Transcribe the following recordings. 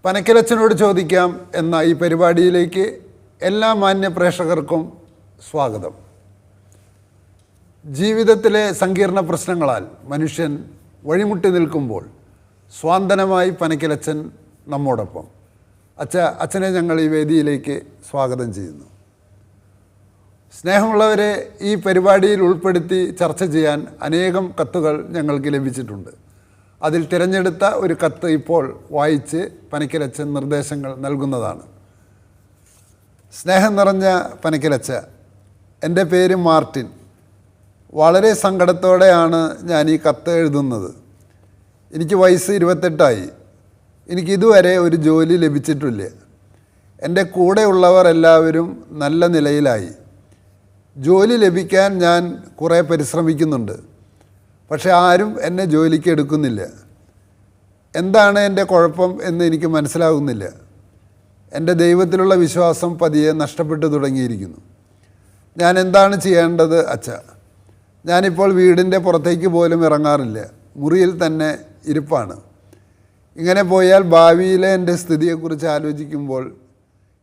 പനക്കലച്ചനോട് ചോദിക്കാം എന്ന ഈ പരിപാടിയിലേക്ക് എല്ലാ മാന്യ പ്രേക്ഷകർക്കും സ്വാഗതം. ജീവിതത്തിലെ സങ്കീർണ പ്രശ്നങ്ങളാൽ മനുഷ്യൻ വഴിമുട്ടി നിൽക്കുമ്പോൾ സ്വാന്തനമായി പനക്കലച്ചൻ നമ്മോടൊപ്പം. അച്ഛനെ ഞങ്ങൾ ഈ വേദിയിലേക്ക് സ്വാഗതം ചെയ്യുന്നു. സ്നേഹമുള്ളവരെ, ഈ പരിപാടിയിൽ ഉൾപ്പെടുത്തി ചർച്ച ചെയ്യാൻ അനേകം കത്തുകൾ ഞങ്ങൾക്ക് ലഭിച്ചിട്ടുണ്ട്. അതിൽ തിരഞ്ഞെടുത്ത ഒരു കത്ത് ഇപ്പോൾ വായിച്ച് പനക്കലച്ചൻ നിർദ്ദേശങ്ങൾ നൽകുന്നതാണ്. സ്നേഹം നിറഞ്ഞ പനക്കലച്ച, എൻ്റെ പേര് മാർട്ടിൻ. വളരെ സങ്കടത്തോടെയാണ് ഞാൻ ഈ കത്ത് എഴുതുന്നത്. എനിക്ക് വയസ്സ് 28ആയി. എനിക്കിതുവരെ ഒരു ജോലി ലഭിച്ചിട്ടില്ല. എൻ്റെ കൂടെയുള്ളവർ എല്ലാവരും നല്ല നിലയിലായി. ജോലി ലഭിക്കാൻ ഞാൻ കുറേ പരിശ്രമിക്കുന്നുണ്ട്. പക്ഷെ ആരും എന്നെ ജോലിക്ക് എടുക്കുന്നില്ല. എന്താണ് എൻ്റെ കുഴപ്പം എന്ന് എനിക്ക് മനസ്സിലാകുന്നില്ല. എൻ്റെ ദൈവത്തിലുള്ള വിശ്വാസം പതിയെ നഷ്ടപ്പെട്ടു തുടങ്ങിയിരിക്കുന്നു. ഞാൻ എന്താണ് ചെയ്യേണ്ടത് അച്ഛ? ഞാനിപ്പോൾ വീടിൻ്റെ പുറത്തേക്ക് പോലും ഇറങ്ങാറില്ല. മുറിയിൽ തന്നെ ഇരിപ്പാണ്. ഇങ്ങനെ പോയാൽ ഭാവിയിലെ എൻ്റെ സ്ഥിതിയെക്കുറിച്ച് ആലോചിക്കുമ്പോൾ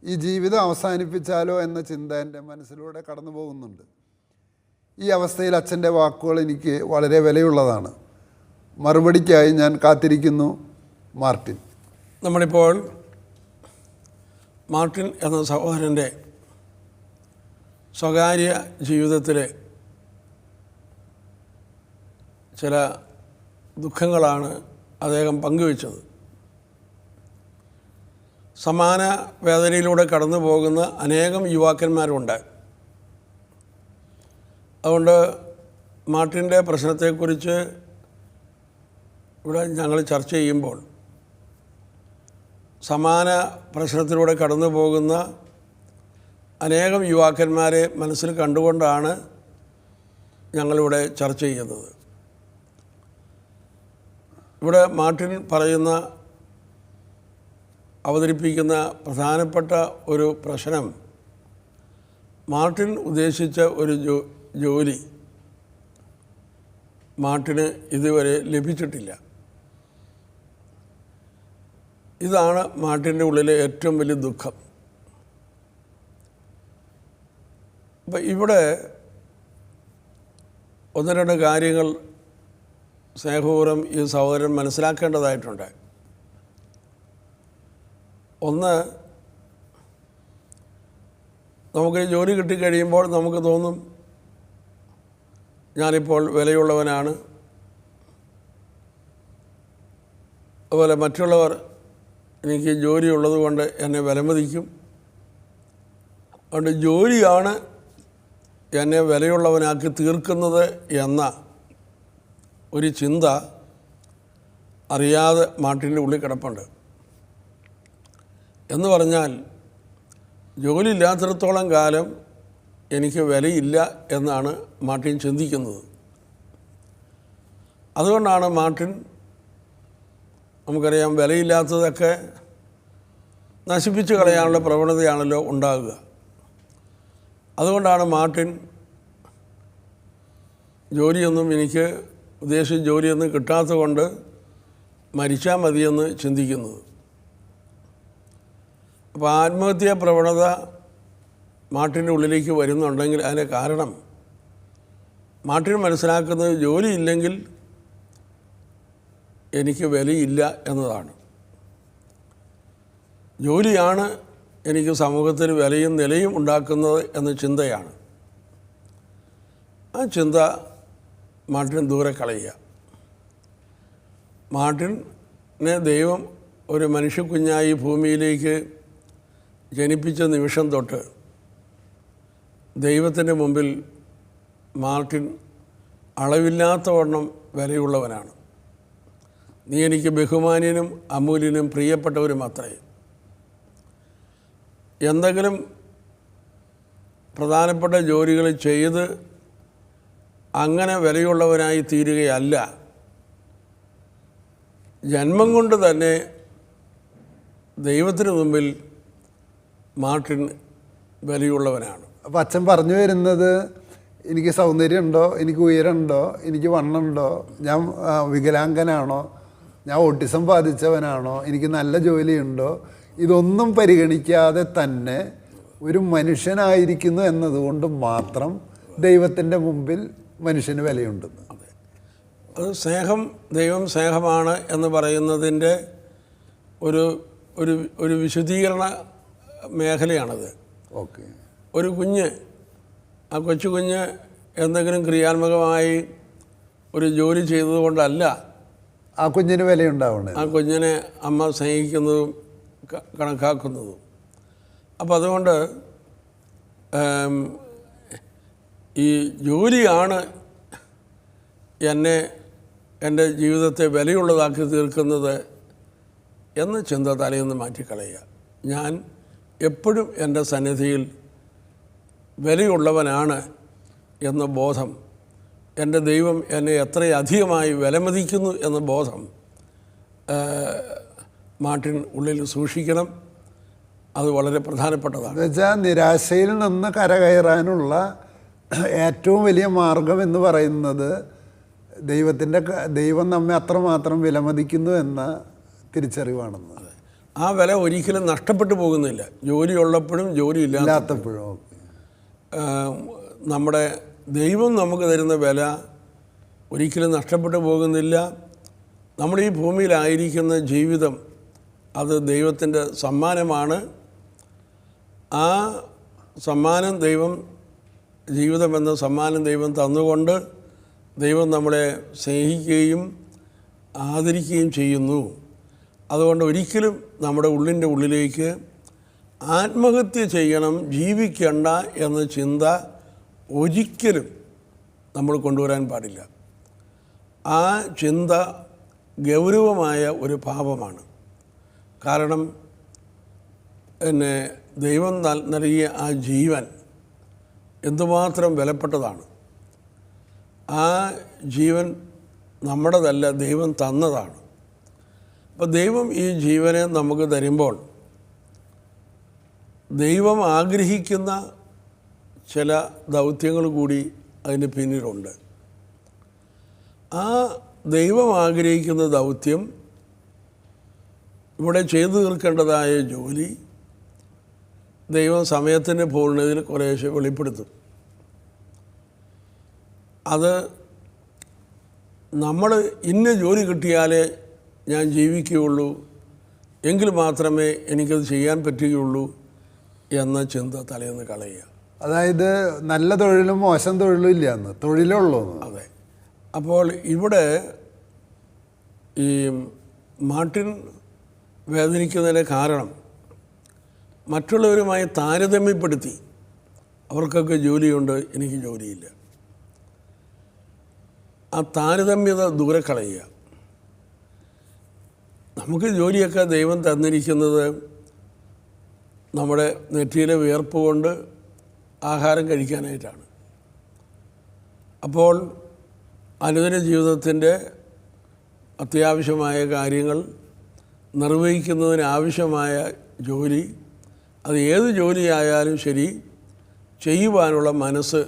ഈ ജീവിതം അവസാനിപ്പിച്ചാലോ എന്ന ചിന്ത എൻ്റെ മനസ്സിലൂടെ കടന്നു പോകുന്നുണ്ട്. ഈ അവസ്ഥയിൽ അച്ഛൻ്റെ വാക്കുകൾ എനിക്ക് വളരെ വിലയുള്ളതാണ്. മറുപടിക്കായി ഞാൻ കാത്തിരിക്കുന്നു. മാർട്ടിൻ. നമ്മളിപ്പോൾ മാർട്ടിൻ എന്ന സഹോദരൻ്റെ സ്വകാര്യ ജീവിതത്തിലെ ചില ദുഃഖങ്ങളാണ് അദ്ദേഹം പങ്കുവച്ചത്. സമാന വേദനയിലൂടെ കടന്നു പോകുന്ന അനേകം യുവാക്കന്മാരുണ്ട്. അതുകൊണ്ട് മാർട്ടിൻ്റെ പ്രശ്നത്തെക്കുറിച്ച് ഇവിടെ ഞങ്ങൾ ചർച്ച ചെയ്യുമ്പോൾ സമാന പ്രശ്നത്തിലൂടെ കടന്നു പോകുന്ന അനേകം യുവാക്കന്മാരെ മനസ്സിൽ കണ്ടുകൊണ്ടാണ് ഞങ്ങളിവിടെ ചർച്ച ചെയ്യുന്നത്. ഇവിടെ മാർട്ടിൻ അവതരിപ്പിക്കുന്ന പ്രധാനപ്പെട്ട ഒരു പ്രശ്നം, മാർട്ടിൻ ഉദ്ദേശിച്ച ഒരു ജോലി മാർട്ടിന് ഇതുവരെ ലഭിച്ചിട്ടില്ല. ഇതാണ് മാർട്ടിൻ്റെ ഉള്ളിലെ ഏറ്റവും വലിയ ദുഃഖം. അപ്പം ഇവിടെ ഒന്ന് രണ്ട് കാര്യങ്ങൾ സ്നേഹപൂർവ്വം ഈ സഹോദരൻ മനസ്സിലാക്കേണ്ടതായിട്ടുണ്ട്. ഒന്ന്, നമുക്ക് ജോലി കിട്ടിക്കഴിയുമ്പോൾ നമുക്ക് തോന്നും ഞാനിപ്പോൾ വിലയുള്ളവനാണ്. അതുപോലെ മറ്റുള്ളവർ എനിക്ക് ജോലി ഉള്ളത് കൊണ്ട് എന്നെ വിലമതിക്കും. അതുകൊണ്ട് ജോലിയാണ് എന്നെ വിലയുള്ളവനാക്കി തീർക്കുന്നത് എന്ന ഒരു ചിന്ത അറിയാതെ മാർട്ടിൻ്റെ ഉള്ളിൽ കിടപ്പുണ്ട്. എന്ന് പറഞ്ഞാൽ ജോലി ഇല്ലാത്തിടത്തോളം കാലം എനിക്ക് വിലയില്ല എന്നാണ് മാർട്ടിൻ ചിന്തിക്കുന്നത്. അതുകൊണ്ടാണ് മാർട്ടിൻ, നമുക്കറിയാം, വിലയില്ലാത്തതൊക്കെ നശിപ്പിച്ച് കളയാനുള്ള പ്രവണതയാണല്ലോ ഉണ്ടാകുക. അതുകൊണ്ടാണ് മാർട്ടിൻ എനിക്ക് ഉദ്ദേശിച്ച ജോലിയൊന്നും കിട്ടാത്തത് കൊണ്ട് മരിച്ചാൽ മതിയെന്ന് ചിന്തിക്കുന്നത്. അപ്പോൾ ആത്മഹത്യാ പ്രവണത മാർട്ടിൻ്റെ ഉള്ളിലേക്ക് വരുന്നുണ്ടെങ്കിൽ അതിൻ്റെ കാരണം മാർട്ടിൻ മനസ്സിലാക്കുന്നത് ജോലിയില്ലെങ്കിൽ എനിക്ക് വിലയില്ല എന്നതാണ്. ജോലിയാണ് എനിക്ക് സമൂഹത്തിൽ വിലയും നിലയും ഉണ്ടാക്കുന്നത് എന്ന ചിന്തയാണ്. ആ ചിന്ത മാർട്ടിൻ ദൂരെ കളയുക. മാർട്ടിനെ ദൈവം ഒരു മനുഷ്യക്കുഞ്ഞായി ഭൂമിയിലേക്ക് ജനിപ്പിച്ച നിമിഷം തൊട്ട് ദൈവത്തിൻ്റെ മുമ്പിൽ മാർട്ടിൻ അളവില്ലാത്തവണ്ണം വിലയുള്ളവനാണ്. നീ എനിക്ക് ബഹുമാന്യനും അമൂല്യനും പ്രിയപ്പെട്ടവരും അത്രേ. എന്തെങ്കിലും പ്രധാനപ്പെട്ട ജോലികൾ ചെയ്ത് അങ്ങനെ വിലയുള്ളവനായി തീരുകയല്ല, ജന്മം കൊണ്ട് തന്നെ ദൈവത്തിന് മുമ്പിൽ മാർട്ടിൻ വിലയുള്ളവനാണ്. അപ്പോൾ അച്ഛൻ പറഞ്ഞു വരുന്നത് എനിക്ക് സൗന്ദര്യമുണ്ടോ, എനിക്ക് ഉയരമുണ്ടോ, എനിക്ക് വണ്ണമുണ്ടോ, ഞാൻ വികലാംഗനാണോ, ഞാൻ ഓട്ടിസം ബാധിച്ചവനാണോ, എനിക്ക് നല്ല ജോലിയുണ്ടോ, ഇതൊന്നും പരിഗണിക്കാതെ തന്നെ ഒരു മനുഷ്യനായിരിക്കുന്നു എന്നതുകൊണ്ട് മാത്രം ദൈവത്തിൻ്റെ മുമ്പിൽ മനുഷ്യന് വിലയുണ്ടെന്ന്. അത് ദൈവം സ്നേഹമാണ് എന്ന് പറയുന്നതിൻ്റെ ഒരു ഒരു ഒരു വിശദീകരണ മേഖലയാണത്. ഓക്കെ. ഒരു കുഞ്ഞ്, ആ കൊച്ചു കുഞ്ഞ് എന്തെങ്കിലും ക്രിയാത്മകമായി ഒരു ജോലി ചെയ്തതുകൊണ്ടല്ല ആ കുഞ്ഞിന് വിലയുണ്ടാവണേ, ആ കുഞ്ഞിനെ അമ്മ സ്നേഹിക്കുന്നതും കണക്കാക്കുന്നതും. അപ്പോൾ അതുകൊണ്ട് ഈ ജോലിയാണ് എൻ്റെ ജീവിതത്തെ വിലയുള്ളതാക്കി തീർക്കുന്നത് എന്ന ചിന്ത തലയിൽ നിന്ന് മാറ്റിക്കളയുക. ഞാൻ എപ്പോഴും എൻ്റെ സന്നിധിയിൽ വിലയുള്ളവനാണ് എന്ന ബോധം, എൻ്റെ ദൈവം എന്നെ എത്രയധികമായി വിലമതിക്കുന്നു എന്ന ബോധം മാർട്ടിൻ ഉള്ളിൽ സൂക്ഷിക്കണം. അത് വളരെ പ്രധാനപ്പെട്ടതാണ്. എന്നുവെച്ചാൽ നിരാശയിൽ നിന്ന് കരകയറാനുള്ള ഏറ്റവും വലിയ മാർഗം എന്ന് പറയുന്നത് ദൈവം നമ്മെ അത്രമാത്രം വിലമതിക്കുന്നു എന്ന തിരിച്ചറിവാണെന്ന്. ആ വില ഒരിക്കലും നഷ്ടപ്പെട്ടു പോകുന്നില്ല, ജോലിയുള്ളപ്പോഴും ജോലി ഇല്ലാത്തപ്പോഴും. നമ്മുടെ ദൈവം നമുക്ക് തരുന്ന വില ഒരിക്കലും നഷ്ടപ്പെട്ടു പോകുന്നില്ല. നമ്മുടെ ഈ ഭൂമിയിലായിരിക്കുന്ന ജീവിതം അത് ദൈവത്തിൻ്റെ സമ്മാനമാണ്. ആ സമ്മാനം ജീവിതമെന്ന സമ്മാനം ദൈവം തന്നുകൊണ്ട് ദൈവം നമ്മളെ സ്നേഹിക്കുകയും ആദരിക്കുകയും ചെയ്യുന്നു. അതുകൊണ്ട് ഒരിക്കലും നമ്മുടെ ഉള്ളിൻ്റെ ഉള്ളിലേക്ക് ആത്മഹത്യ ചെയ്യണം, ജീവിക്കണ്ട എന്ന ചിന്ത ഒരിക്കലും നമ്മൾ കൊണ്ടുവരാൻ പാടില്ല. ആ ചിന്ത ഗൗരവമായ ഒരു പാപമാണ്. കാരണം ദൈവം നൽകിയ ആ ജീവൻ എന്തുമാത്രം വിലപ്പെട്ടതാണ്. ആ ജീവൻ നമ്മുടേതല്ല, ദൈവം തന്നതാണ്. അപ്പോൾ ദൈവം ഈ ജീവനെ നമുക്ക് തരുമ്പോൾ ദൈവം ആഗ്രഹിക്കുന്ന ചില ദൗത്യങ്ങൾ കൂടി അതിന് പിന്നിലുണ്ട്. ആ ദൈവം ആഗ്രഹിക്കുന്ന ദൗത്യം, ഇവിടെ ചെയ്തു തീർക്കേണ്ടതായ ജോലി ദൈവം സമയത്തിൻ്റെ പൂർണ്ണതയിൽ കുറേശ്ശെ വെളിപ്പെടുത്തും. അത് നമ്മൾ ഇന്ന ജോലി കിട്ടിയാലേ ഞാൻ ജീവിക്കുകയുള്ളൂ, എങ്കിൽ മാത്രമേ എനിക്കത് ചെയ്യാൻ പറ്റുകയുള്ളൂ എന്ന ചിന്ത തലേന്ന് കളയുക. അതായത് നല്ല തൊഴിലും മോശം തൊഴിലും ഇല്ല, എന്ന് തൊഴിലുള്ളൂ. അതെ. അപ്പോൾ ഇവിടെ ഈ മാർട്ടിൻ വേദനിക്കുന്നതിൻ്റെ കാരണം മറ്റുള്ളവരുമായി താരതമ്യപ്പെടുത്തി അവർക്കൊക്കെ ജോലിയുണ്ട്, എനിക്ക് ജോലിയില്ല. ആ താരതമ്യത ദൂരെ കളയുക. നമുക്ക് ജോലിയൊക്കെ ദൈവം തന്നിരിക്കുന്നത് നമ്മുടെ നെറ്റിയിലെ വിയർപ്പ് കൊണ്ട് ആഹാരം കഴിക്കാനായിട്ടാണ്. അപ്പോൾ അനുദിന ജീവിതത്തിൻ്റെ അത്യാവശ്യമായ കാര്യങ്ങൾ നിർവഹിക്കുന്നതിനാവശ്യമായ ജോലി, അത് ഏത് ജോലിയായാലും ശരി, ചെയ്യുവാനുള്ള മനസ്സ്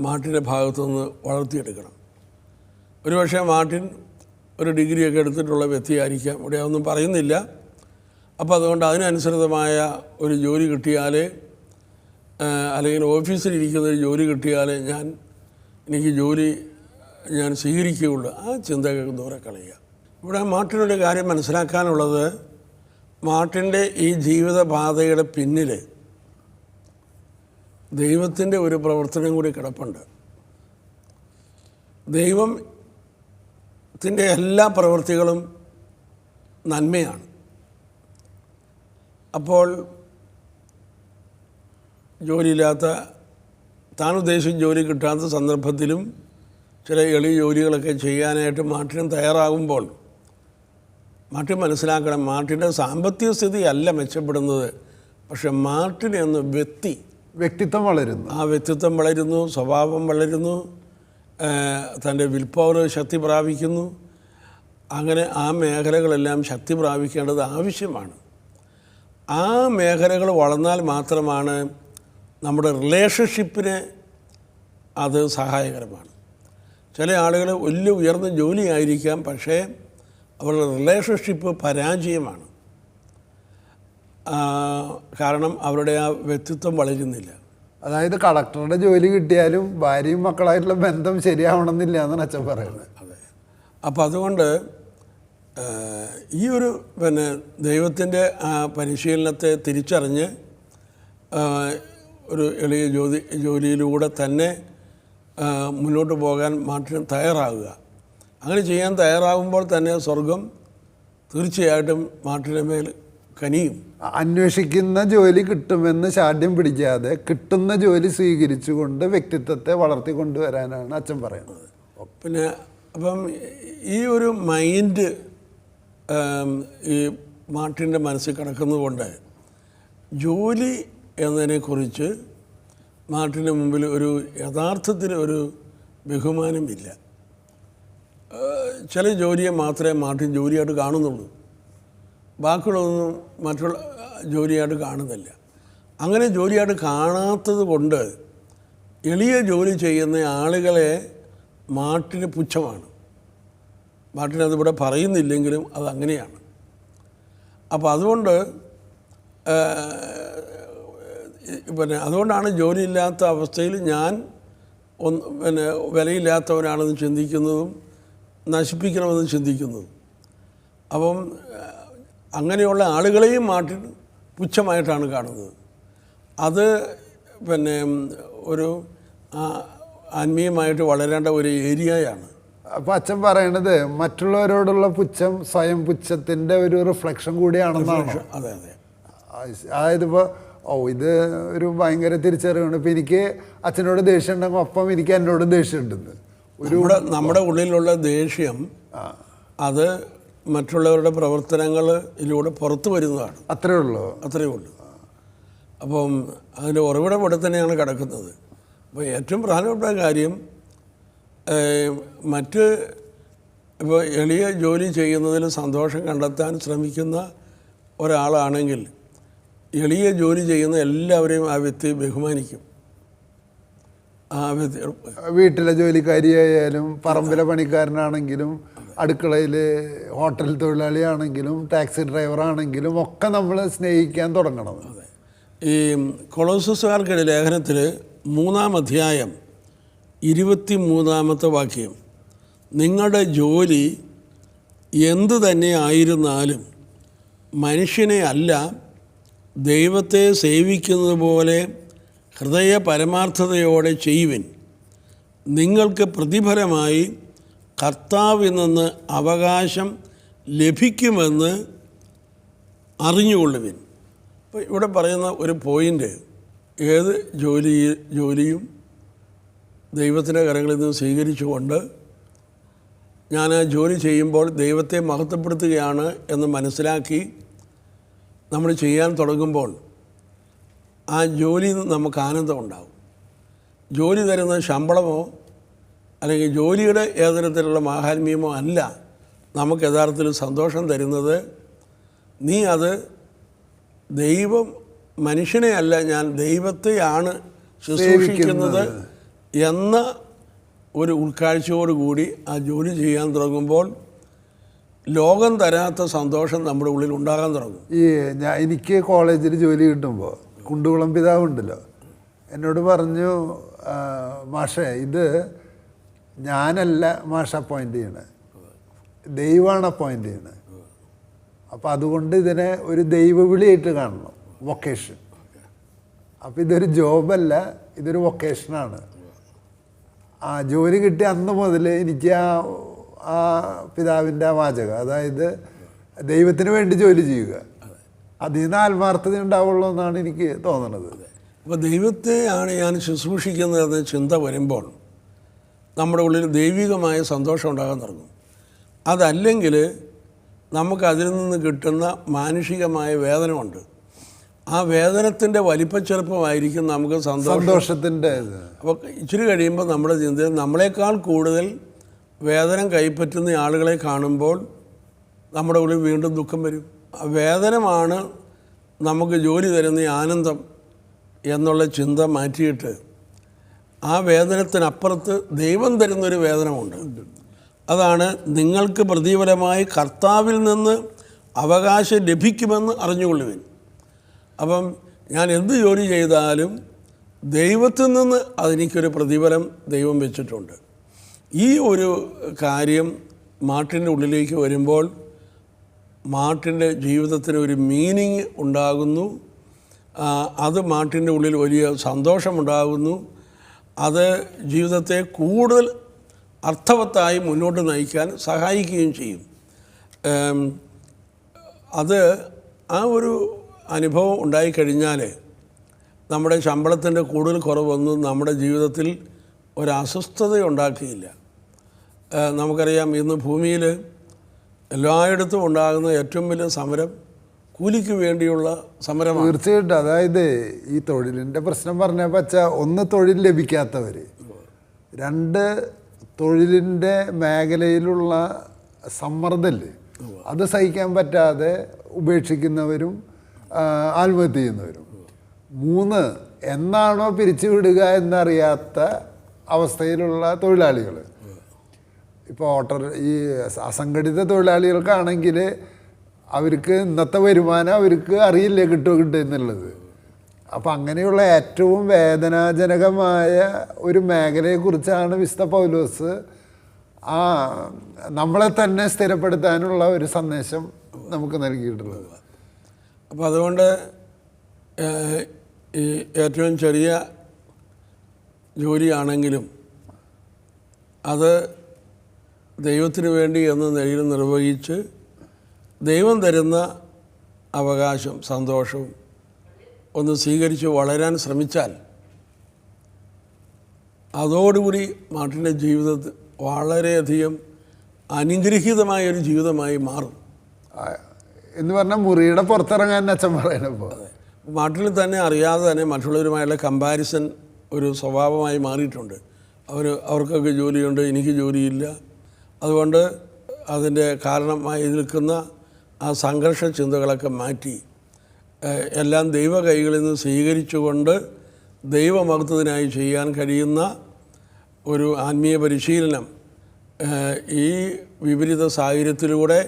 മാർട്ടിൻ്റെ ഭാഗത്തുനിന്ന് വളർത്തിയെടുക്കണം. ഒരുപക്ഷെ മാർട്ടിൻ ഒരു ഡിഗ്രിയൊക്കെ എടുത്തിട്ടുള്ള വ്യക്തിയായിരിക്കാം, ഇവിടെ ഒന്നും പറയുന്നില്ല. അപ്പോൾ അതുകൊണ്ട് അതിനനുസൃതമായ ഒരു ജോലി കിട്ടിയാലേ, അല്ലെങ്കിൽ ഓഫീസിലിരിക്കുന്ന ഒരു ജോലി കിട്ടിയാലേ എനിക്ക് ജോലി ഞാൻ സ്വീകരിക്കുകയുള്ളൂ. ആ ചിന്തകൾ ദൂരെ കളയുക. ഇവിടെ മാർട്ടിനൊരു കാര്യം മനസ്സിലാക്കാനുള്ളത്, മാർട്ടിൻ്റെ ഈ ജീവിതപാതയുടെ പിന്നിൽ ദൈവത്തിൻ്റെ ഒരു പ്രവർത്തനം കൂടി കിടപ്പുണ്ട്. ദൈവത്തിൻ്റെ എല്ലാ പ്രവൃത്തികളും നന്മയാണ്. അപ്പോൾ ജോലിയില്ലാത്ത, താൻ ഉദ്ദേശിച്ച ജോലി കിട്ടാത്ത സന്ദർഭത്തിലും ചില എളിയ ജോലികളൊക്കെ ചെയ്യാനായിട്ട് മാർട്ടിൻ തയ്യാറാകുമ്പോൾ മാർട്ടിൻ മനസ്സിലാക്കണം, മാർട്ടിൻ്റെ സാമ്പത്തിക സ്ഥിതി അല്ല മെച്ചപ്പെടുന്നത്, പക്ഷെ മാർട്ടിൻ എന്ന വ്യക്തിത്വം വളരുന്നു. ആ വ്യക്തിത്വം വളരുന്നു, സ്വഭാവം വളരുന്നു, തൻ്റെ വിൽ പവർ ശക്തി പ്രാപിക്കുന്നു. അങ്ങനെ ആ മേഖലകളെല്ലാം ശക്തി പ്രാപിക്കേണ്ടത് ആവശ്യമാണ്. ആ മേഖലകൾ വളർന്നാൽ മാത്രമാണ് നമ്മുടെ റിലേഷൻഷിപ്പിന് അത് സഹായകരമാണ്. ചില ആളുകൾ വലിയ ഉയർന്ന ജോലിയായിരിക്കാം, പക്ഷേ അവരുടെ റിലേഷൻഷിപ്പ് പരാജയമാണ്. കാരണം അവരുടെ ആ വ്യക്തിത്വം വളരുന്നില്ല. അതായത് കളക്ടറുടെ ജോലി കിട്ടിയാലും ഭാര്യയും മക്കളായിട്ടുള്ള ബന്ധം ശരിയാവണമെന്നില്ല എന്നാണ് അച്ഛൻ പറയുന്നത്. അതെ. അപ്പോൾ അതുകൊണ്ട് ഈ ഒരു ദൈവത്തിൻ്റെ പരിശീലനത്തെ തിരിച്ചറിഞ്ഞ് ഒരു എളിയ ജോലിയിലൂടെ തന്നെ മുന്നോട്ട് പോകാൻ മാർട്ടിൻ തയ്യാറാകുക. അങ്ങനെ ചെയ്യാൻ തയ്യാറാകുമ്പോൾ തന്നെ സ്വർഗം തീർച്ചയായിട്ടും മാർട്ടിൻ്റെ മേൽ കനിയും. അന്വേഷിക്കുന്ന ജോലി കിട്ടുമെന്ന് ശാഠ്യം പിടിക്കാതെ കിട്ടുന്ന ജോലി സ്വീകരിച്ചുകൊണ്ട് വ്യക്തിത്വത്തെ വളർത്തിക്കൊണ്ടുവരാനാണ് അച്ഛൻ പറയുന്നത്. പിന്നെ അപ്പം ഈ ഒരു മൈൻഡ് ഈ മാർട്ടിൻ്റെ മനസ്സിൽ കിടക്കുന്നതുകൊണ്ട് ജോലി എന്നതിനെക്കുറിച്ച് മാർട്ടിൻ്റെ മുമ്പിൽ ഒരു യഥാർത്ഥത്തിൽ ഒരു ബഹുമാനമില്ല. ചില ജോലിയെ മാത്രമേ മാർട്ടിൻ ജോലിയായിട്ട് കാണുന്നുള്ളൂ, ബാക്കിയുള്ളതൊന്നും മറ്റുള്ള ജോലിയായിട്ട് കാണുന്നില്ല. അങ്ങനെ ജോലിയായിട്ട് കാണാത്തത് കൊണ്ട് എളിയ ജോലി ചെയ്യുന്ന ആളുകളെ മാർട്ടിന് പുച്ഛമാണ്. മാർട്ടിൻ അതിവിടെ പറയുന്നില്ലെങ്കിലും അതങ്ങനെയാണ്. അപ്പോൾ അതുകൊണ്ട് അതുകൊണ്ടാണ് ജോലിയില്ലാത്ത അവസ്ഥയിൽ ഞാൻ വിലയില്ലാത്തവനാണെന്ന് ചിന്തിക്കുന്നതും നശിപ്പിക്കണമെന്ന് ചിന്തിക്കുന്നതും. അപ്പം അങ്ങനെയുള്ള ആളുകളെയും മാർട്ടിൻ പുച്ഛമായിട്ടാണ് കാണുന്നത്. അത് ഒരു ആത്മീയമായിട്ട് വളരേണ്ട ഒരു ഏരിയയാണ്. അപ്പോൾ അച്ഛൻ പറയണത് മറ്റുള്ളവരോടുള്ള പുച്ഛം സ്വയം പുച്ഛത്തിൻ്റെ ഒരു റിഫ്ലക്ഷൻ കൂടിയാണെന്നാണ്. അതെ അതെ. അതായത് ഇപ്പോൾ ഇത് ഒരു ഭയങ്കര തിരിച്ചറിവാണ്. ഇപ്പോൾ എനിക്ക് അച്ഛനോട് ദേഷ്യം ഉണ്ടെങ്കിൽ ഒപ്പം എനിക്ക് എന്നോട് ദേഷ്യം ഉണ്ടെന്ന് നമ്മുടെ ഉള്ളിലുള്ള ദേഷ്യം അത് മറ്റുള്ളവരുടെ പ്രവർത്തനങ്ങളിലൂടെ പുറത്തു വരുന്നതാണ്. അത്രയേ ഉള്ളൂ. അപ്പം അതിൻ്റെ ഉറവിടം ഇവിടെ തന്നെയാണ് കിടക്കുന്നത്. അപ്പോൾ ഏറ്റവും പ്രധാനപ്പെട്ട കാര്യം ഇപ്പോൾ എളിയ ജോലി ചെയ്യുന്നതിൽ സന്തോഷം കണ്ടെത്താൻ ശ്രമിക്കുന്ന ഒരാളാണെങ്കിൽ എളിയ ജോലി ചെയ്യുന്ന എല്ലാവരെയും ആ വ്യക്തി ബഹുമാനിക്കും. വീട്ടിലെ ജോലിക്കാരിയായാലും പറമ്പിലെ പണിക്കാരനാണെങ്കിലും അടുക്കളയിൽ ഹോട്ടൽ തൊഴിലാളിയാണെങ്കിലും ടാക്സി ഡ്രൈവറാണെങ്കിലും ഒക്കെ നമ്മൾ സ്നേഹിക്കാൻ തുടങ്ങണം. അതെ. ഈ കൊളോസസുകാർക്കിടെ ലേഖനത്തിൽ 3-ാം അധ്യായം 23-ാമത്തെ വാക്യം, നിങ്ങളുടെ ജോലി എന്തു തന്നെ ആയിരുന്നാലും മനുഷ്യനെ അല്ല ദൈവത്തെ സേവിക്കുന്നത് പോലെ ഹൃദയ പരമാർത്ഥതയോടെ ചെയ്യുവിൻ. നിങ്ങൾക്ക് പ്രതിഫലമായി കർത്താവിൽ നിന്ന് അവകാശം ലഭിക്കുമെന്ന് അറിഞ്ഞുകൊള്ളുവിൻ. അപ്പോൾ ഇവിടെ പറയുന്ന ഒരു പോയിൻ്റ്, ഏത് ജോലിയും ദൈവത്തിൻ്റെ കരങ്ങളിൽ നിന്ന് സ്വീകരിച്ചുകൊണ്ട് ഞാൻ ആ ജോലി ചെയ്യുമ്പോൾ ദൈവത്തെ മഹത്വപ്പെടുത്തുകയാണ് എന്ന് മനസ്സിലാക്കി നമ്മൾ ചെയ്യാൻ തുടങ്ങുമ്പോൾ ആ ജോലിയിൽ നിന്ന് നമുക്ക് ആനന്ദമുണ്ടാകും. ജോലി തരുന്ന ശമ്പളമോ അല്ലെങ്കിൽ ജോലിയുടെ ഏതരത്തിലുള്ള മാഹാത്മ്യമോ അല്ല നമുക്ക് യഥാർത്ഥത്തിൽ സന്തോഷം തരുന്നത്. നീ അത് ദൈവം മനുഷ്യനെ അല്ല, ഞാൻ ദൈവത്തെയാണ് ശുശ്രൂഷിക്കുന്നത് എന്ന ഒരു ഉൾക്കാഴ്ചയോടുകൂടി ആ ജോലി ചെയ്യാൻ തുടങ്ങുമ്പോൾ ലോകം തരാത്ത സന്തോഷം നമ്മുടെ ഉള്ളിൽ ഉണ്ടാകാൻ തുടങ്ങും. എനിക്ക് കോളേജിൽ ജോലി കിട്ടുമ്പോൾ കുണ്ടുകുളം പിതാവുണ്ടല്ലോ, എന്നോട് പറഞ്ഞു, മാഷേ ഇത് ഞാനല്ല മാഷ അപ്പോയിൻ്റ് ചെയ്യണത്, ദൈവമാണ് അപ്പോയിൻ്റ് ചെയ്യണത്. അപ്പോൾ അതുകൊണ്ട് ഇതിനെ ഒരു ദൈവവിളിയായിട്ട് കാണണം, വൊക്കേഷൻ. അപ്പോൾ ഇതൊരു ജോബല്ല, ഇതൊരു വൊക്കേഷനാണ്. ആ ജോലി കിട്ടിയ അന്ന് മുതൽ എനിക്ക് ആ പിതാവിൻ്റെ ആ വാചകം, അതായത് ദൈവത്തിന് വേണ്ടി ജോലി ചെയ്യുക, അതിൽ നിന്ന് ആത്മാർത്ഥത ഉണ്ടാവുള്ളൂ എന്നാണ് എനിക്ക് തോന്നുന്നത്. അപ്പോൾ ദൈവത്തെയാണ് ഞാൻ ശുശ്രൂഷിക്കുന്നതെന്ന് ചിന്ത വരുമ്പോൾ നമ്മുടെ ഉള്ളിൽ ദൈവികമായ സന്തോഷം ഉണ്ടാകാൻ തുടങ്ങും. അതല്ലെങ്കിൽ നമുക്ക് അതിൽ നിന്ന് കിട്ടുന്ന മാനുഷികമായ വേദനമുണ്ട്. ആ വേദനത്തിൻ്റെ വലിപ്പച്ചെറുപ്പമായിരിക്കും നമുക്ക് സന്തോഷത്തിൻ്റെ. അപ്പോൾ ഇച്ചിരി കഴിയുമ്പോൾ നമ്മുടെ ചിന്തയിൽ നമ്മളെക്കാൾ കൂടുതൽ വേദന കൈപ്പറ്റുന്ന ആളുകളെ കാണുമ്പോൾ നമ്മുടെ ഉള്ളിൽ വീണ്ടും ദുഃഖം വരും. വേദനമാണ് നമുക്ക് ജോലി തരുന്ന ആനന്ദം എന്നുള്ള ചിന്ത മാറ്റിയിട്ട് ആ വേതനത്തിനപ്പുറത്ത് ദൈവം തരുന്നൊരു വേതനമുണ്ട്. അതാണ് നിങ്ങൾക്ക് പ്രതിഫലമായി കർത്താവിൽ നിന്ന് അവകാശം ലഭിക്കുമെന്ന് അറിഞ്ഞുകൊള്ളുവിൻ. അപ്പം ഞാൻ എന്ത് ജോലി ചെയ്താലും ദൈവത്തിൽ നിന്ന് അതെനിക്കൊരു പ്രതിഫലം ദൈവം വെച്ചിട്ടുണ്ട്. ഈ ഒരു കാര്യം മാർട്ടിൻ്റെ ഉള്ളിലേക്ക് വരുമ്പോൾ മാർട്ടിൻ്റെ ജീവിതത്തിന് ഒരു മീനിങ് ഉണ്ടാകുന്നു. അത് മാർട്ടിൻ്റെ ഉള്ളിൽ വലിയ സന്തോഷമുണ്ടാകുന്നു. അത് ജീവിതത്തെ കൂടുതൽ അർത്ഥവത്തായി മുന്നോട്ട് നയിക്കാൻ സഹായിക്കുകയും ചെയ്യും. അത് ആ ഒരു അനുഭവം ഉണ്ടായിക്കഴിഞ്ഞാൽ നമ്മുടെ ശമ്പളത്തിൻ്റെ കൂടുതൽ കുറവൊന്നും നമ്മുടെ ജീവിതത്തിൽ ഒരസ്വസ്ഥത ഉണ്ടാക്കുകയില്ല. നമുക്കറിയാം, ഇന്ന് ഭൂമിയിൽ എല്ലായിടത്തും ഉണ്ടാകുന്ന ഏറ്റവും വലിയ സമരം കൂലിക്ക് വേണ്ടിയുള്ള സമരമാണ്. തീർച്ചയായിട്ടും. അതായത് ഈ തൊഴിലിൻ്റെ പ്രശ്നം പറഞ്ഞ പച്ച, ഒന്ന് തൊഴിൽ ലഭിക്കാത്തവർ, രണ്ട് തൊഴിലിൻ്റെ മേഖലയിലുള്ള സമ്മർദ്ദമില്ലേ അത് സഹിക്കാൻ പറ്റാതെ ഉപേക്ഷിക്കുന്നവരും ആത്മഹത്യ ചെയ്യുന്നവരും, മൂന്ന് എന്നാണോ പിരിച്ചുവിടുക എന്നറിയാത്ത അവസ്ഥയിലുള്ള തൊഴിലാളികൾ. ഇപ്പോൾ ഈ അസംഘടിത തൊഴിലാളികൾക്കാണെങ്കിൽ അവർക്ക് ഇന്നത്തെ വരുമാനം അവർക്ക് അറിയില്ല കിട്ടുക എന്നുള്ളത്. അപ്പം അങ്ങനെയുള്ള ഏറ്റവും വേദനാജനകമായ ഒരു മേഖലയെക്കുറിച്ചാണ് വിശുദ്ധ പൗലോസ് നമ്മളെ തന്നെ സ്ഥിരപ്പെടുത്താനുള്ള ഒരു സന്ദേശം നമുക്ക് നൽകിയിട്ടുള്ളത്. അപ്പോൾ അതുകൊണ്ട് ഈ ഏറ്റവും ചെറിയ ജോലിയാണെങ്കിലും അത് ദൈവത്തിന് വേണ്ടി എന്ന നിലയിൽ നിർവഹിച്ച് ദൈവം തരുന്ന അവകാശം, സന്തോഷവും ഒന്ന് സ്വീകരിച്ച് വളരാൻ ശ്രമിച്ചാൽ അതോടുകൂടി മാർട്ടിൻ്റെ ജീവിതത്തിൽ വളരെയധികം അനുഗ്രഹീതമായൊരു ജീവിതമായി മാറും എന്ന് പറഞ്ഞാൽ മുറിയുടെ പുറത്തിറങ്ങാൻ അച്ഛൻ പറയണപ്പോൾ മാർട്ടിൽ തന്നെ അറിയാതെ തന്നെ മറ്റുള്ളവരുമായുള്ള കമ്പാരിസൺ ഒരു സ്വഭാവമായി മാറിയിട്ടുണ്ട്. അവർക്കൊക്കെ ജോലിയുണ്ട്, എനിക്ക് ജോലിയില്ല. അതുകൊണ്ട് അതിൻ്റെ കാരണമായി നിൽക്കുന്ന ആ സംഘർഷ ചിന്തകളൊക്കെ മാറ്റി എല്ലാം ദൈവ കൈകളിൽ നിന്ന് സ്വീകരിച്ചുകൊണ്ട് ദൈവമഹത്വത്തിനായി ചെയ്യാൻ കഴിയുന്ന ഒരു ആത്മീയ പരിശീലനം ഈ വിപരീത സാഹചര്യത്തിലൂടെ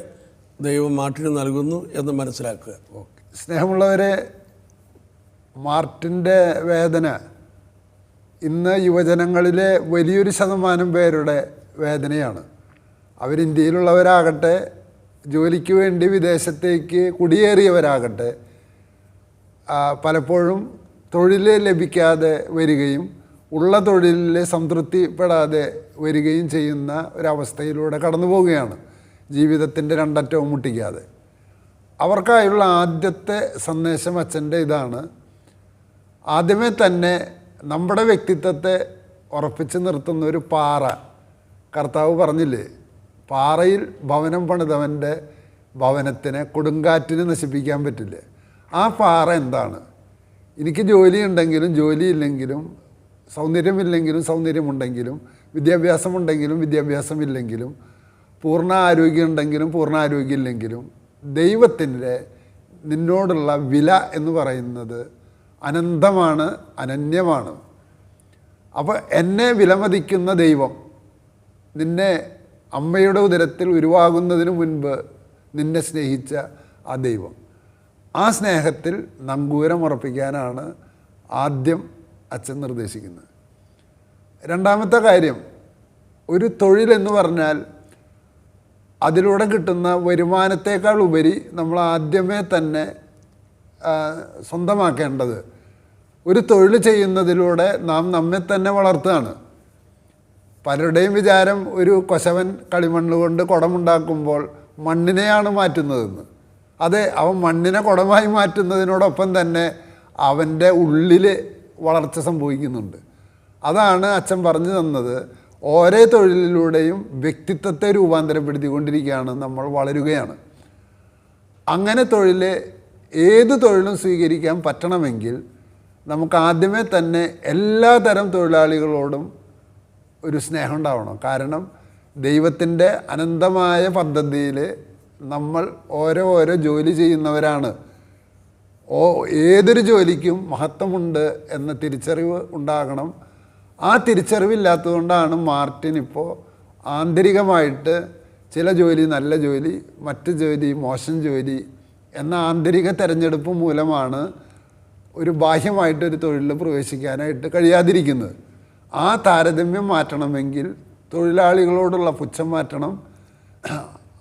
ദൈവം മാർട്ടിന് നൽകുന്നു എന്ന് മനസ്സിലാക്കുക. സ്നേഹമുള്ളവരെ, മാർട്ടിൻ്റെ വേദന ഇന്ന് യുവജനങ്ങളിലെ വലിയൊരു ശതമാനം പേരുടെ വേദനയാണ്. അവരിന്ത്യയിലുള്ളവരാകട്ടെ, ജോലിക്ക് വേണ്ടി വിദേശത്തേക്ക് കുടിയേറിയവരാകട്ടെ, പലപ്പോഴും തൊഴിൽ ലഭിക്കാതെ വരികയും ഉള്ള തൊഴിലിൽ സംതൃപ്തിപ്പെടാതെ വരികയും ചെയ്യുന്ന ഒരവസ്ഥയിലൂടെ കടന്നു പോവുകയാണ്, ജീവിതത്തിൻ്റെ രണ്ടറ്റവും മുട്ടിക്കാതെ. അവർക്കായുള്ള ആദ്യത്തെ സന്ദേശം അച്ഛൻ്റെ ഇതാണ്: ആദ്യമേ തന്നെ നമ്മുടെ വ്യക്തിത്വത്തെ ഉറപ്പിച്ച് നിർത്തുന്ന ഒരു പാറ. കർത്താവ് പറഞ്ഞില്ലേ, പാറയിൽ ഭവനം പണിതവൻ്റെ ഭവനത്തിനെ കൊടുങ്കാറ്റിന് നശിപ്പിക്കാൻ പറ്റില്ല. ആ പാറ എന്താണ്? എനിക്ക് ജോലിയുണ്ടെങ്കിലും ജോലിയില്ലെങ്കിലും, സൗന്ദര്യമില്ലെങ്കിലും സൗന്ദര്യമുണ്ടെങ്കിലും, വിദ്യാഭ്യാസമുണ്ടെങ്കിലും വിദ്യാഭ്യാസമില്ലെങ്കിലും, പൂർണ്ണ ആരോഗ്യമുണ്ടെങ്കിലും പൂർണ്ണ ആരോഗ്യമില്ലെങ്കിലും, ദൈവത്തിൻ്റെ നിന്നോടുള്ള വില എന്ന് പറയുന്നത് അനന്തമാണ്, അനന്യമാണ്. അപ്പോൾ എന്നെ വിലമതിക്കുന്ന ദൈവം, നിന്നെ അമ്മയുടെ ഉദരത്തിൽ ഉരുവാകുന്നതിന് മുൻപ് നിന്നെ സ്നേഹിച്ച ആ ദൈവം, ആ സ്നേഹത്തിൽ നങ്കൂരം ഉറപ്പിക്കാനാണ് ആദ്യം അച്ഛൻ നിർദ്ദേശിക്കുന്നത്. രണ്ടാമത്തെ കാര്യം, ഒരു തൊഴിലെന്ന് പറഞ്ഞാൽ അതിലൂടെ കിട്ടുന്ന വരുമാനത്തേക്കാൾ ഉപരി നമ്മൾ ആദ്യമേ തന്നെ സ്വന്തമാക്കേണ്ടത് ഒരു തൊഴിൽ ചെയ്യുന്നതിലൂടെ നാം നമ്മെ തന്നെ വളർത്തുകയാണ്. പലരുടെയും വിചാരം ഒരു കൊശവൻ കളിമണ്ണ് കൊണ്ട് കുടമുണ്ടാക്കുമ്പോൾ മണ്ണിനെയാണ് മാറ്റുന്നതെന്ന്. അതെ, അവൻ മണ്ണിനെ കുടമായി മാറ്റുന്നതിനോടൊപ്പം തന്നെ അവൻ്റെ ഉള്ളിൽ വളർച്ച സംഭവിക്കുന്നുണ്ട്. അതാണ് അച്ഛൻ പറഞ്ഞു തന്നത്. ഓരോ തൊഴിലിലൂടെയും വ്യക്തിത്വത്തെ രൂപാന്തരപ്പെടുത്തിക്കൊണ്ടിരിക്കുകയാണ്, നമ്മൾ വളരുകയാണ്. അങ്ങനെ ഏത് തൊഴിലും സ്വീകരിക്കാൻ പറ്റണമെങ്കിൽ നമുക്ക് ആദ്യമേ തന്നെ എല്ലാ തരം തൊഴിലാളികളോടും ഒരു സ്നേഹം ഉണ്ടാവണം. കാരണം ദൈവത്തിൻ്റെ അനന്തമായ പദ്ധതിയിൽ നമ്മൾ ഓരോ ജോലി ചെയ്യുന്നവരാണ്. ഏതൊരു ജോലിക്കും മഹത്വമുണ്ട് എന്ന തിരിച്ചറിവ് ഉണ്ടാകണം. ആ തിരിച്ചറിവില്ലാത്തതുകൊണ്ടാണ് മാർട്ടിൻ ഇപ്പോൾ ആന്തരികമായിട്ട് ചില ജോലി നല്ല ജോലി, മറ്റ് ജോലി മോശം ജോലി എന്ന ആന്തരിക തിരഞ്ഞെടുപ്പ് മൂലമാണ് ഒരു ബാഹ്യമായിട്ടൊരു തൊഴിലിൽ പ്രവേശിക്കാനായിട്ട് കഴിയാതിരിക്കുന്നത്. ആ താരതമ്യം മാറ്റണമെങ്കിൽ തൊഴിലാളികളോടുള്ള പുച്ഛം മാറ്റണം.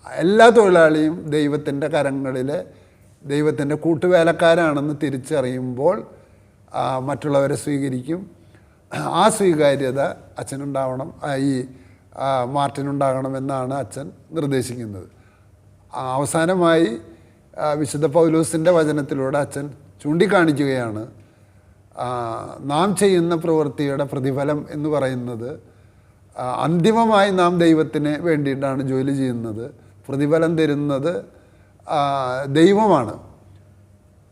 എല്ലാ തൊഴിലാളിയും ദൈവത്തിൻ്റെ കരങ്ങളിലെ ദൈവത്തിൻ്റെ കൂട്ടുവേലക്കാരാണെന്ന് തിരിച്ചറിയുമ്പോൾ മറ്റുള്ളവരെ സ്വീകരിക്കും. ആ സ്വീകാര്യത അച്ഛനുണ്ടാവണം, ഈ മാർട്ടിനുണ്ടാകണമെന്നാണ് അച്ഛൻ നിർദ്ദേശിക്കുന്നത്. അവസാനമായി വിശുദ്ധ പൗലോസിൻ്റെ വചനത്തിലൂടെ അച്ഛൻ ചൂണ്ടിക്കാണിക്കുകയാണ്, നാം ചെയ്യുന്ന പ്രവൃത്തിയുടെ പ്രതിഫലം എന്ന് പറയുന്നത് അന്തിമമായി നാം ദൈവത്തിന് വേണ്ടിയിട്ടാണ് ജോലി ചെയ്യുന്നത്. പ്രതിഫലം തരുന്നത് ദൈവമാണ്.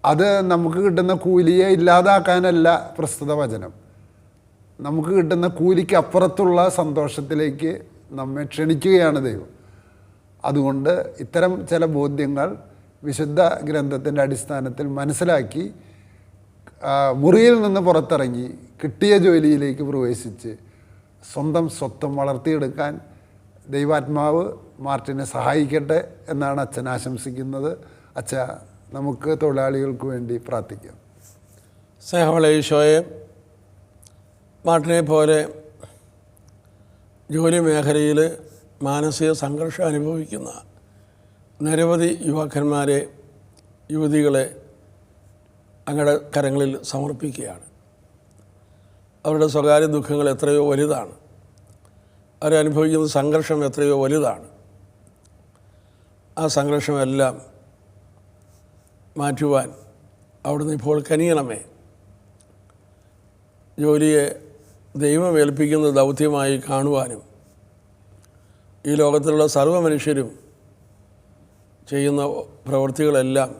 അത് നമുക്ക് കിട്ടുന്ന കൂലിയെ ഇല്ലാതാക്കാനല്ല പ്രസ്തുത വചനം. നമുക്ക് കിട്ടുന്ന കൂലിക്ക് അപ്പുറത്തുള്ള സന്തോഷത്തിലേക്ക് നമ്മെ ക്ഷണിക്കുകയാണ് ദൈവം. അതുകൊണ്ട് ഇത്തരം ചില ബോധ്യങ്ങൾ വിശുദ്ധ ഗ്രന്ഥത്തിൻ്റെ അടിസ്ഥാനത്തിൽ മനസ്സിലാക്കി മുറിയിൽ നിന്ന് പുറത്തിറങ്ങി കിട്ടിയ ജോലിയിലേക്ക് പ്രവേശിച്ച് സ്വന്തം സ്വത്വം വളർത്തിയെടുക്കാൻ ദൈവാത്മാവ് മാർട്ടിനെ സഹായിക്കട്ടെ എന്നാണ് അച്ഛൻ ആശംസിക്കുന്നത്. അച്ഛ, നമുക്ക് തൊഴിലാളികൾക്ക് വേണ്ടി പ്രാർത്ഥിക്കാം. സ്നേഹമുള്ള ഈശോയെ, മാർട്ടിനെ പോലെ ജോലി മേഖലയിൽ മാനസിക സംഘർഷം അനുഭവിക്കുന്ന നിരവധി യുവാക്കന്മാരെ, യുവതികളെ അങ്ങയുടെ കരങ്ങളിൽ സമർപ്പിക്കുകയാണ്. അവരുടെ സ്വകാര്യ ദുഃഖങ്ങൾ എത്രയോ വലുതാണ്, അവരനുഭവിക്കുന്ന സംഘർഷം എത്രയോ വലുതാണ്. ആ സംഘർഷമെല്ലാം മാറ്റുവാൻ അവിടുന്ന് ഇപ്പോൾ കനിയണമേ. ജോലിയെ ദൈവം ഏൽപ്പിക്കുന്ന ദൗത്യമായി കാണുവാനും ഈ ലോകത്തിലുള്ള സർവ്വ മനുഷ്യരും ചെയ്യുന്ന പ്രവൃത്തികളെല്ലാം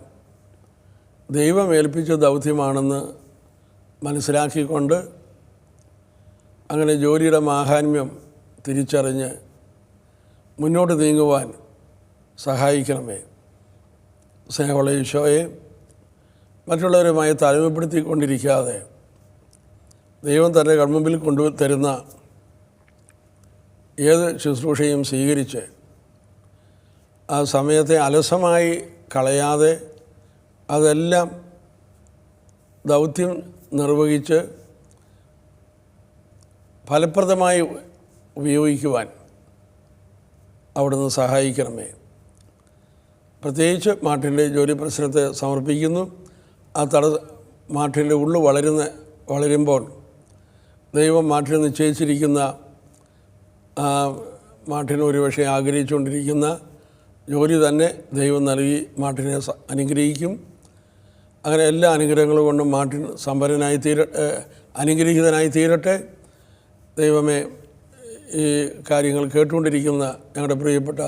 ദൈവം ഏൽപ്പിച്ച ദൗത്യമാണെന്ന് മനസ്സിലാക്കിക്കൊണ്ട് അങ്ങനെ ജോലിയുടെ മാഹാത്മ്യം തിരിച്ചറിഞ്ഞ് മുന്നോട്ട് നീങ്ങുവാൻ സഹായിക്കണമേ. സ്നേഹമുള്ള ഈശോയെ, മറ്റുള്ളവരുമായി താരതമ്യപ്പെടുത്തിക്കൊണ്ടിരിക്കാതെ ദൈവം തൻ്റെ കൺമുമ്പിൽ കൊണ്ടുതരുന്ന ഏത് ശുശ്രൂഷയും സ്വീകരിച്ച് ആ സമയത്തെ അലസമായി കളയാതെ അതെല്ലാം ദൗത്യം നിർവഹിച്ച് ഫലപ്രദമായി ഉപയോഗിക്കുവാൻ അവിടുന്ന് സഹായിക്കണമേ. പ്രത്യേകിച്ച് മാർട്ടിൻ്റെ ജോലി പ്രശ്നത്തെ സമർപ്പിക്കുന്നു. ആ മാർട്ടിൻ്റെ ഉള്ളു വളരുമ്പോൾ ദൈവം മാർട്ടിന് നിശ്ചയിച്ചിരിക്കുന്ന മാർട്ടിന് ഒരുപക്ഷെ ആഗ്രഹിച്ചുകൊണ്ടിരിക്കുന്ന ജോലി തന്നെ ദൈവം നൽകി മാർട്ടിനെ അനുഗ്രഹിക്കും. അങ്ങനെ എല്ലാ അനുഗ്രഹങ്ങളും കൊണ്ടും മാർട്ടിൻ സമ്പന്നനായി അനുഗ്രഹീതനായി തീരട്ടെ. ദൈവമേ, ഈ കാര്യങ്ങൾ കേട്ടുകൊണ്ടിരിക്കുന്ന ഞങ്ങളുടെ പ്രിയപ്പെട്ട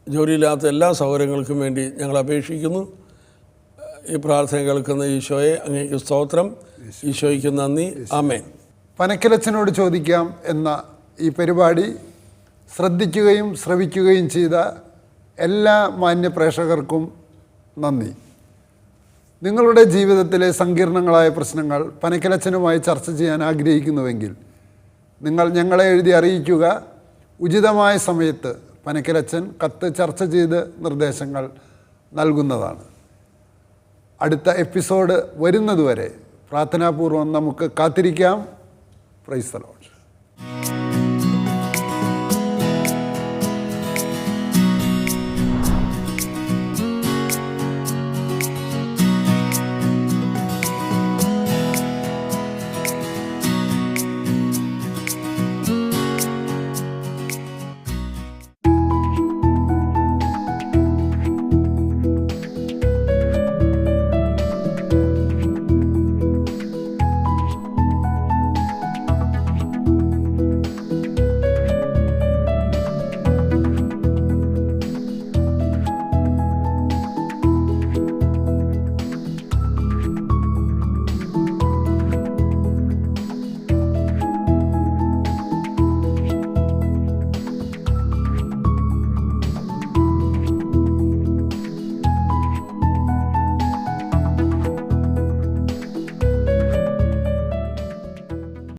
ജോലിയില്ലാത്ത എല്ലാ സൗകര്യങ്ങൾക്കും വേണ്ടി ഞങ്ങൾ അപേക്ഷിക്കുന്നു. ഈ പ്രാർത്ഥന കേൾക്കുന്ന ഈശോയെ അങ്ങേക്ക് സ്തോത്രം, ഈശോയ്ക്ക് നന്ദി. ആമേൻ. പനക്കലച്ചനോട് ചോദിക്കാം എന്ന ഈ പരിപാടി ശ്രദ്ധിക്കുകയും ശ്രവിക്കുകയും ചെയ്ത എല്ലാ മാന്യ പ്രേക്ഷകർക്കും നന്ദി. നിങ്ങളുടെ ജീവിതത്തിലെ സങ്കീർണങ്ങളായ പ്രശ്നങ്ങൾ പനക്കലച്ചനുമായി ചർച്ച ചെയ്യാൻ ആഗ്രഹിക്കുന്നുവെങ്കിൽ നിങ്ങൾ ഞങ്ങളെ എഴുതി അറിയിക്കുക. ഉചിതമായ സമയത്ത് പനക്കലച്ചൻ കത്ത് ചർച്ച ചെയ്ത് നിർദ്ദേശങ്ങൾ നൽകുന്നതാണ്. അടുത്ത എപ്പിസോഡ് വരുന്നതുവരെ പ്രാർത്ഥനാപൂർവം നമുക്ക് കാത്തിരിക്കാം. Praise the Lord.